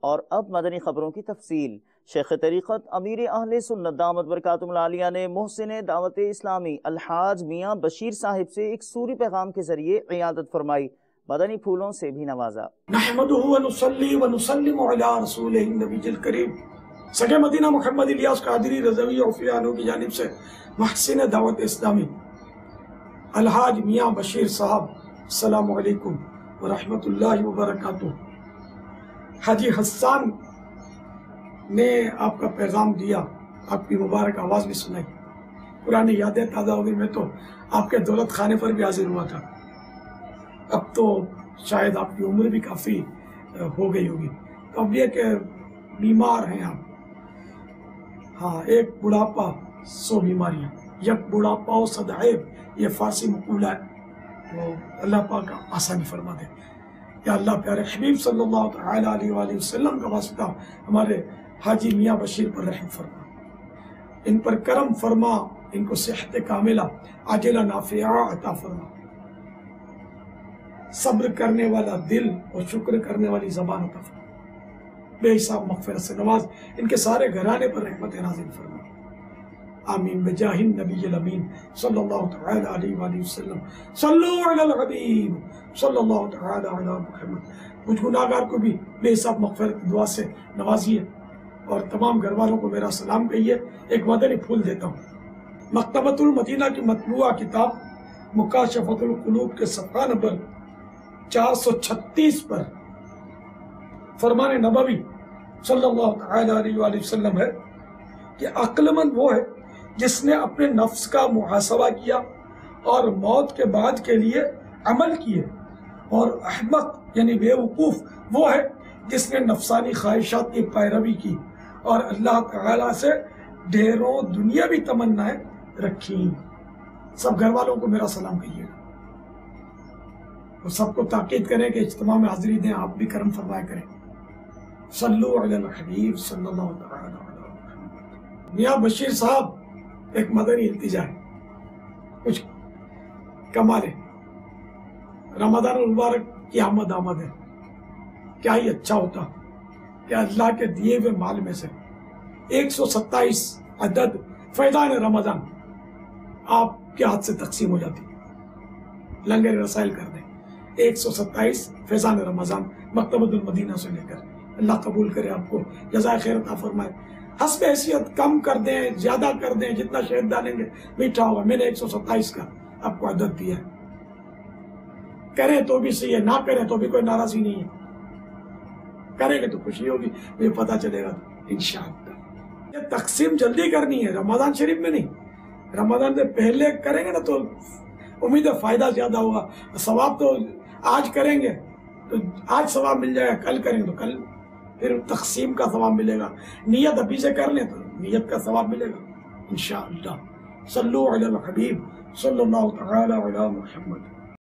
اور اب مدنی خبروں کی تفصیل۔ شیخ طریقت امیر اہل سنت دامت برکاتہم العالیہ نے محسن دعوت اسلامی الحاج میاں بشیر صاحب سے ایک سوری پیغام کے ذریعے عیادت فرمائی، مدنی پھولوں سے بھی نوازا۔ نحمدہ ونصلی ونسلم علی رسولہ النبی الکریم۔ سگے مدینہ محمد الیاس قادری رضوی عفیانو کی جانب سے محسن دعوت اسلامی الحاج میاں بشیر صاحب، السلام علیکم ورحمۃ اللہ وبرکاتہ۔ حاجی حسان نے آپ کا پیغام دیا، آپ کی مبارک آواز بھی سنائی، پرانی یادیں تازہ ہو گئی۔ میں تو آپ کے دولت خانے پر بھی حاضر ہوا تھا، اب تو شاید آپ کی عمر بھی کافی ہو گئی ہوگی، تو اب یہ کہ بیمار ہیں آپ۔ ہاں، ایک بڑھاپا 100 بیماریاں، یک بڑھاپا صد عیب، یہ فارسی مقولہ ہے، تو اللہ پاک آسانی فرما دے۔ یا اللہ پیارے حبیب صلی اللہ تعالی علیہ وآلہ وسلم کا واسطہ ہمارے حاجی میاں بشیر پر رحم فرما، ان پر کرم فرما، ان کو صحت کاملہ عاجلہ نافعہ عطا فرما، صبر کرنے والا دل اور شکر کرنے والی زبان عطا فرما، بے حساب مغفرت سے نواز، ان کے سارے گھرانے پر رحمت نازل فرما، آمین بجاہ النبی الامین صلی اللہ تعالی علیہ وآلہ وسلم۔ صلو علی الحبیب صلی اللہ تعالی علی محمد۔ مجھ گناہگار کو بھی بے حساب مغفرت دعا سے نوازیے، اور تمام گھر والوں کو میرا سلام کہیے۔ ایک مدنی پھول دیتا ہوں۔ مکتبۃ المدینہ کی مطبوعہ کتاب مکاشفۃ القلوب کے صفحہ نمبر 436 پر فرمان نبوی صلی اللہ تعالی علیہ وآلہ وسلم ہے کہ عقل مند وہ ہے جس نے اپنے نفس کا محاسبہ کیا اور موت کے بعد کے لیے عمل کیے، اور احمق یعنی بے وقوف وہ ہے جس نے نفسانی خواہشات کی پیروی کی اور اللہ تعالیٰ سے ڈھیروں دنیاوی تمنائیں رکھی۔ سب گھر والوں کو میرا سلام کہیے گا، اور سب کو تاکید کریں کہ اجتماع میں حاضری دیں، آپ بھی کرم فرمایا کریں۔ صلو علی الحبیب صلی اللہ تعالی علیہ وسلم۔ میاں بشیر صاحب، ایک مدنی التجا ہے، کچھ کمالے۔ رمضان المبارک کی آمد ہے، کیا ہی اچھا ہوتا کہ اللہ کے دیے ہوئے مال میں سے 127 عدد فیضان رمضان آپ کے ہاتھ سے تقسیم ہو جاتی، لنگر رسائل کر دیں۔ 127 فیضان رمضان مکتبۃ المدینہ سے لے کر، اللہ قبول کرے، آپ کو جزائے خیر عطا فرمائے۔ حسب حیثیت کم کر دیں، زیادہ کر دیں، جتنا شہد ڈالیں گے میٹھا ہوگا۔ میں نے 127 کا آپ کو عدد دیا ہے، کریں تو بھی صحیح ہے، نہ کریں تو بھی کوئی ناراضی نہیں ہے، کریں گے تو خوشی ہوگی، مجھے پتہ چلے گا انشاءاللہ۔ یہ تقسیم جلدی کرنی ہے، رمضان شریف میں نہیں، رمضان سے پہلے کریں گے نا تو امید ہے فائدہ زیادہ ہوگا۔ ثواب تو آج کریں گے تو آج ثواب مل جائے گا، کل کریں گے تو کل پھر تقسیم کا ثواب ملے گا۔ نیت ابھی سے کر لیں تو نیت کا ثواب ملے گا انشاءاللہ۔ صلو علی الحبیب صلی اللہ تعالی علی محمد۔